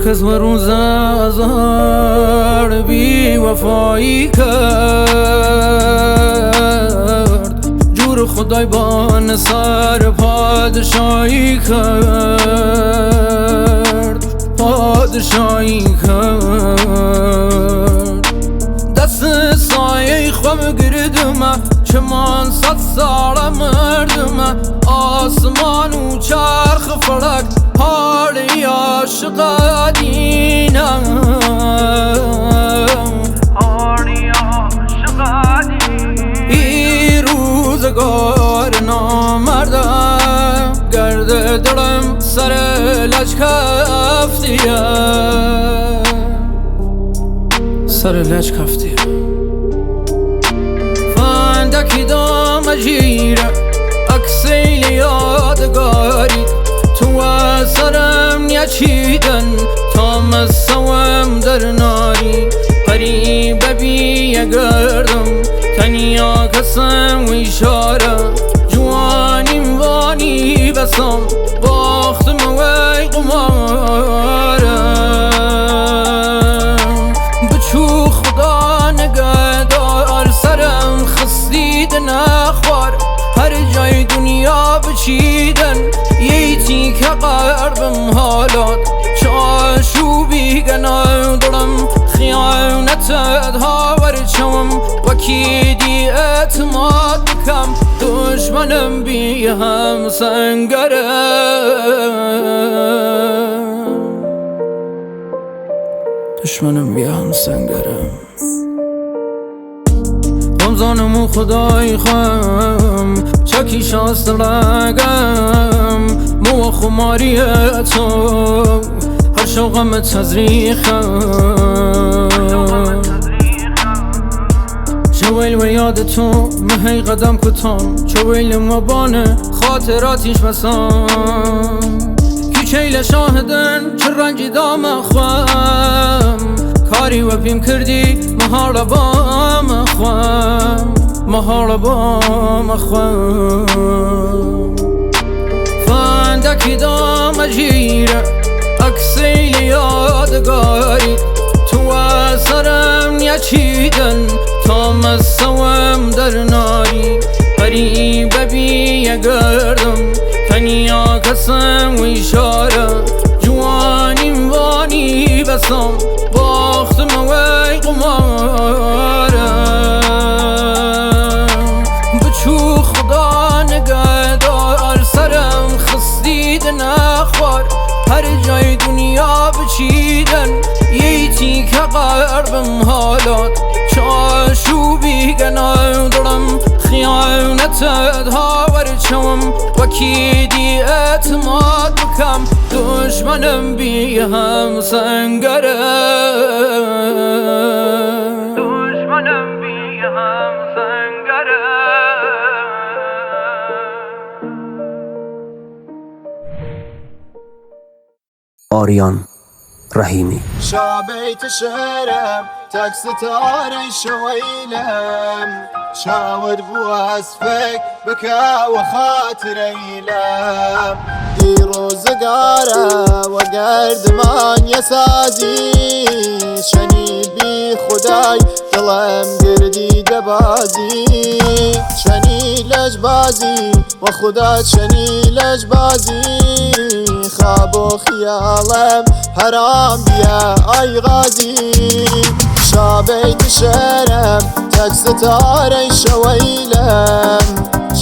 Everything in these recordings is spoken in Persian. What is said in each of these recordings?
کس و روز ازار بی وفایی کرد، جور خدای با نصر پادشاهی کرد، پادشاهی کرد. دست سایه خواب گردم چمان 100 ساله مردم، آسمان و چرخ فلک حالی عاشق دینم، حالی عاشق دینم. ای روزگار نامردم، گرد دلم سر لج کفتیه، سر لج کفتیه. فندکی دام جیره اکسیل یادگاری، تو سرم یچیدن تا مسوم در ناری. قریب بی گردم تنیا کسم و اشاره، جوانیم وانی بسم باختم وی قمارم. بچو خدا نگهدار سرم خستید نخوار، هر جای دنیا بچیدن یه تیک قربم حالات. چاشوبی گناه دلم خیانتت هاور چوم، وکیدی اعتماد بکم دشمنم بی هم سنگرم، دشمنم بی هم سنگرم. رمضانم و خدای خم چکی شاست لگم، مو خماری تو هر شوقم تزریخم. چویل و یاد تو مهی قدم کتام، چویل مبانه خاطراتیش بسام. کیچیل شاهدن چه رنگی دام خوام، کاری و پیم کردی مهار بام خوام، مهار بام خوام. فندکی دام جیره اکسیل یادگاری، تو سرم یچیدن تا مسوم در ناری. قریب بی گردم تنیا کسم و اشاره، جوانیم وانی بسم باختم وی قمارم. بچو خدا نگهدار سرم خستید نخوار، هر جای دنیا بچیدن یه تیک قربم حالات. چاشوبی گناه دلم خیانتت هاور چوم، وکیدی اعتماد بکم دشمنم بی هم سنگرم، دشمنم بی هم سنگرم. آریان رحیمی. شابيت شهرم تاك ستاري شويلم، شاور بواسفك بكا وخاطري لم. ديرو زقارة وقرد مان يسازي، شني بي خداي دلم قردي دبازي. شني لجبازي وخدات شني لجبازي، خواب خيالم حرام بيا اي غازي. شابيت شهرم تاك ستاري شويلم،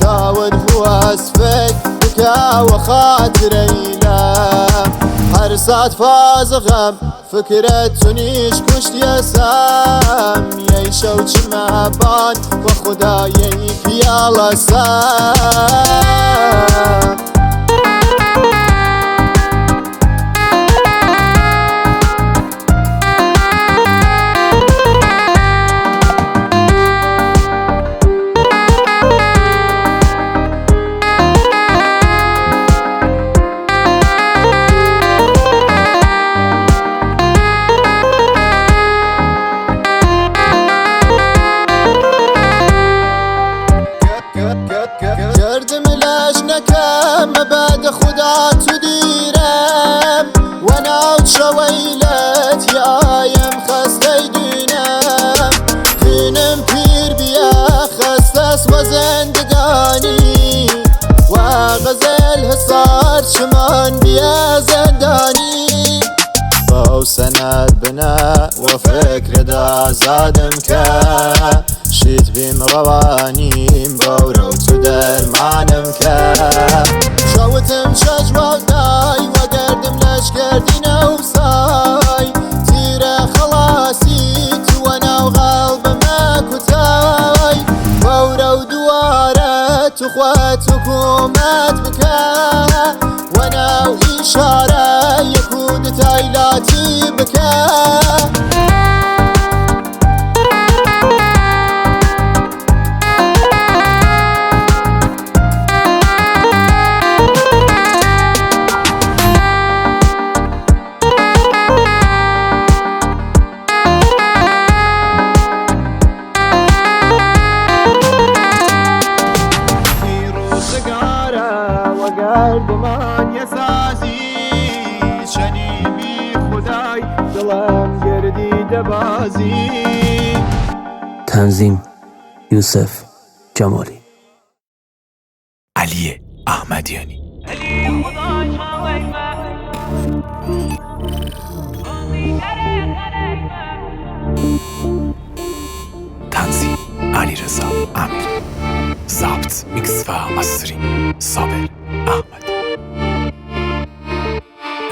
شاور بواسفك بكا وخاطري لم. هر ساعت فاز غم فكرتنيش كشت يسام، يشو چمبان وخدايك يالا سام. گردم لش نکم بعد خدا تو دیرم و ناو شویل غزل حصار شمان بیا زندانی باو سند بنا وفكر دا زادم كا شيت بيم روانيم بورو تدر معنم كا شاوتم شجوة داي وقردم لش كردينا وساي تيرا خلاصي وانا وغالب ما كتاي بورو دوارت اخوات حكومات بكا وانا وإشارة يكون تايلاتي بكا گردمان یسازی شنیمی خدای دلم گردیده بازی تنظیم یوسف جمالی. علی احمدیانی. تنظیم علیرضا امیر. ضبط میکس و مستری صابر احمد.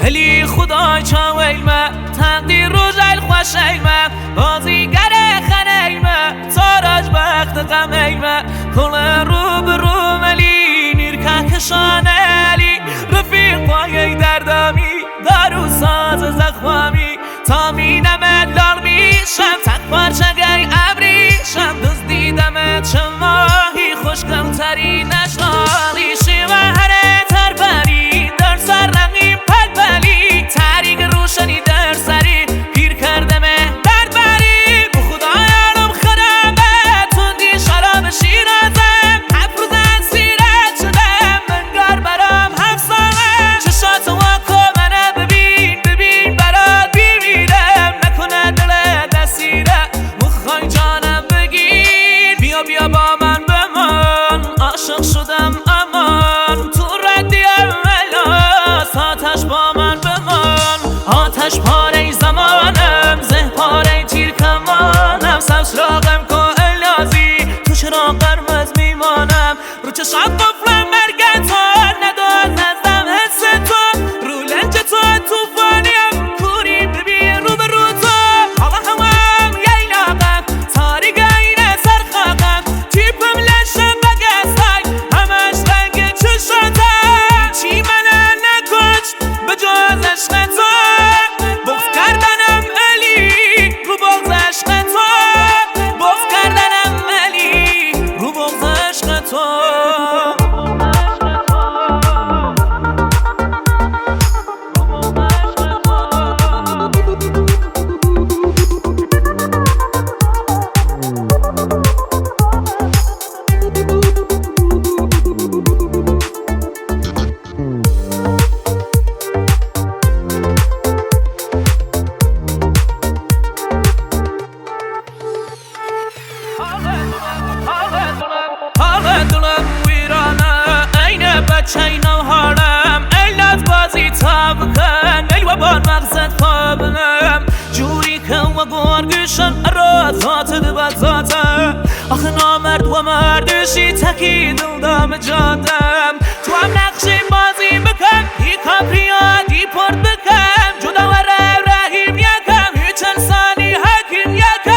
علی خدای چاویلمه تقدیر رو جل خوشیلمه بازیگر خنیلمه تاراج بخت قمیلمه کل رو برو ملی نیرکه کشان علی رفیق پایه دردامی دارو ساز زخوامی تا مینمه لال میشم تک پارچه گی ابریشم دوست دیدمه چه ماهی خوشگم تری نشالی شیوه هره تر بری در سر رقیم پلپلی تریق روشنی در سری پیر کردمه در بری به خدا یارم خرابه تندی شراب شیرازم هفت روز سیرت شدم منگر برام حفظامه چشات واکو منه ببین برات بیمیرم نکنه دل دستیره مخوای جانم بگیر بیا با من بمان عاشق شدم امان تو ردی اولاس آتش با من بمان آتش پاره زمانم زه پاره تیر کمانم سبز راقم که الازی تو چرا قرمز میمانم رو چشات قفلم مرگتان نداد نزدم حس تو رو لنج تو توفانیم کوری ببین رو به رو تو حالا همم ییلاقم تاریک اینه سرخاقم تیپم لشم بگستای همش رنگ چشاتم چی منه نکشت به جز عشق تو بغض کردنم علی رو بغض عشق تو بغض کردنم علی رو بغض عشق تو حال دلم ویرانه عین بچه نوحالم علت بازی تا بکن ای و بار مغزت خوابنم جوری که و گرگشن ارازات دوازاته آخه نامرد و مردشی تکی دل دام جادم تو هم نقشی بازی بکن دی کاپریا دی پورت بکن جدا و رحیم یکم هیچ انسانی حکیم یکم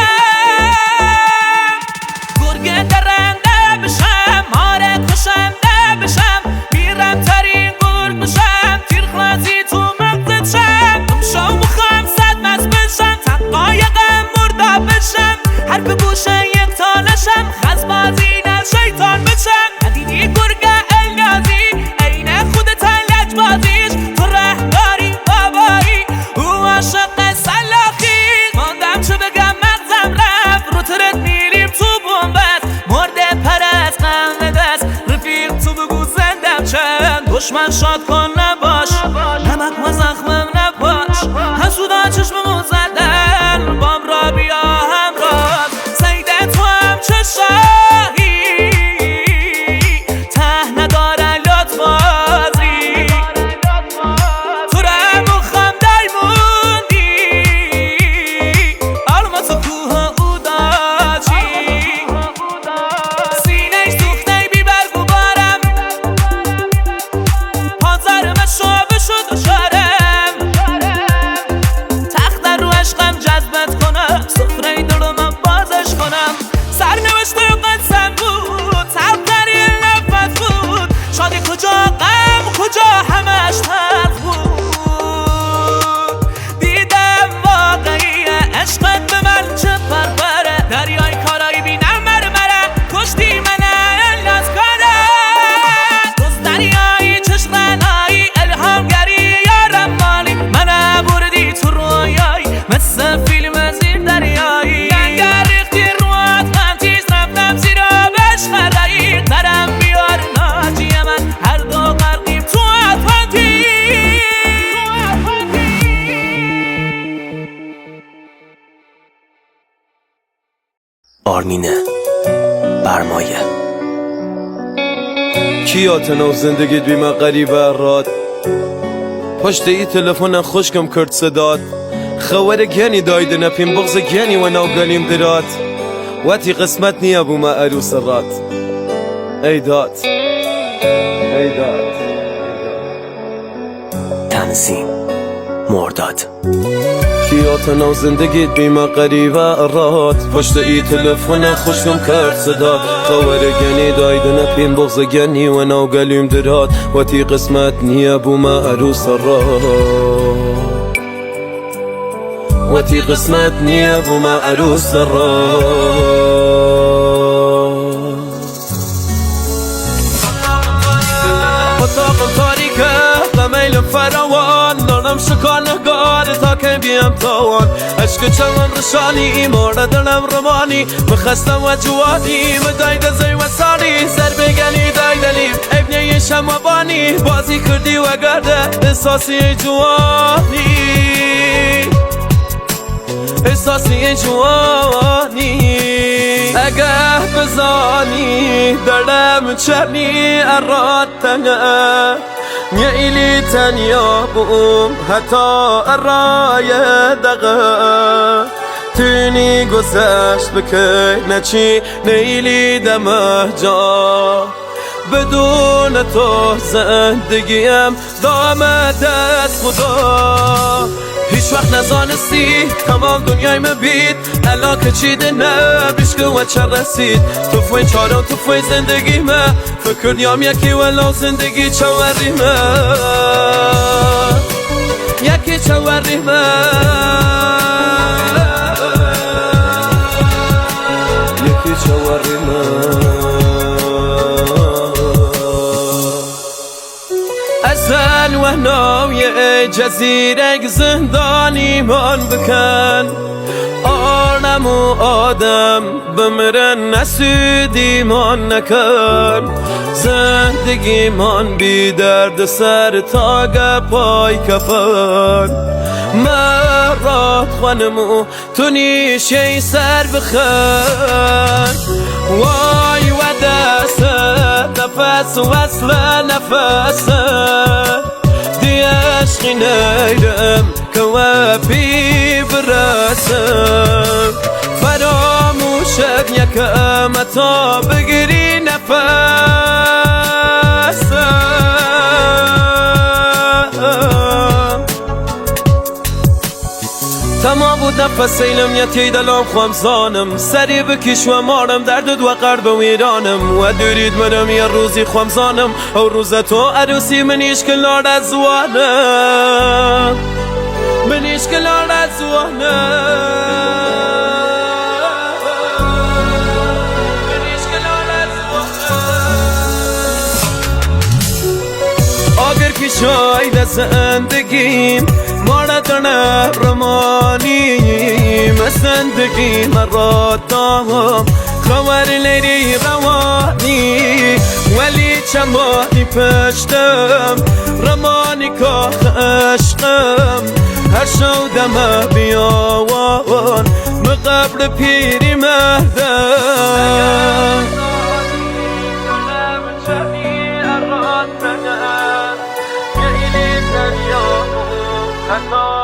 گرگه درنده بشم ماره کشنده بشم میرم ترین گرگ بشم تیر خلازی تو مغزت شم دمشو بخوام صد مست بشم تقایقم مردا بشم حرف گوشه یک تانشم خز بازی نه شیطان بشم ندیدی گرگه الیازی اینه خودت لج بازیش تو رهداری بابایی او عاشق سلاخی ماندم چه بگم مغزم رفت رو ترت میریم تو بومبست مرده پرست قهنه دست رفیق تو بگو زندم چند دشمن شاد کن نباش نمک و زخمم نباش حسودا چشممو زدن بام را بیا همراز سیده تو هم چه شاهی ته نداره لطفا چشمنایی الهامگری یارم مالی من بردی تو رویایی مثل فیلم زیر دریایی گنگر ریختی روات من تیز رفتم زیر آبش خرایی درم بیار ناجی من هر دو غرقیم تو اتلانتیک آرمینه برمایه کیاتنا و زندگیت بی من غریبه راد پشت ای تلفن خوشکم کرد صدات خوار گنی دایده نپیم بغز گنی و ناو گلیم درات واتی قسمت نیا بو ما عروس رات ای داد تنظیم مرداد کیاتنا و زندگیت بی من غریبه راد پشت ای تلفن خوشکم کرد صدات خوار گنی دایده نپیم بغز گنی و ناو گلیم درات واتی قسمت نیا بو ما عروس رات واتی قسمت نیا بو ما عروس رات اتاقم تاریکه غمیل فراوان دارم شکار نگار تا که بیم تاوان عشق چمن رشانی مورد دلم رمانی بخستم و جوانی مداید زی و ساری سر بگنی دایدلیم ابنی شم و بانی بازی کردی و گرده احساسی جوانی احساسی جوانی اگه بزانی دلم چرنی اراد تنه نیلی تنیا بوم حتی ارای دقه تونی گذشت بکی نچی نیلی دمه جا بدون تو زندگیم دامه دست خدا هیچ وقت نزانستی تمام دنیای من بید الان که چیده نه بیشکه و چه رسید تو فوی چارم تو فوی زندگی من فکر نیام یکی ولو زندگی چوری من یکی چوری من یکی چوری من ازن و ناوی جزیره زندانی من بکن آرم و آدم بمرن نسودی من نکن زندگی من بی درد سر تاگ پای کفن مرات خانمو تو نیشه سر بخن وای و دست نفس و وصل نفس دی عشقی نیرم که و بی برسم فراموشت یکم تا بگیری نفسم تمام بود نفس ایلم یتی دلم خوام زانم سری بکش و مارم درد و قرب و ویرانم و دورید منم یه روزی خوام زانم او روز تو عروسی منیش کلار از زوانم منیش کلار از زوانم آگر کی شاید زندگیم مردن رمانیم زندگی مرا دام خبر لیری روانی ولی چمانی پشتم رمانی کاخ عشقم هر شودم بیاوان مقبر پیری مهدم حتی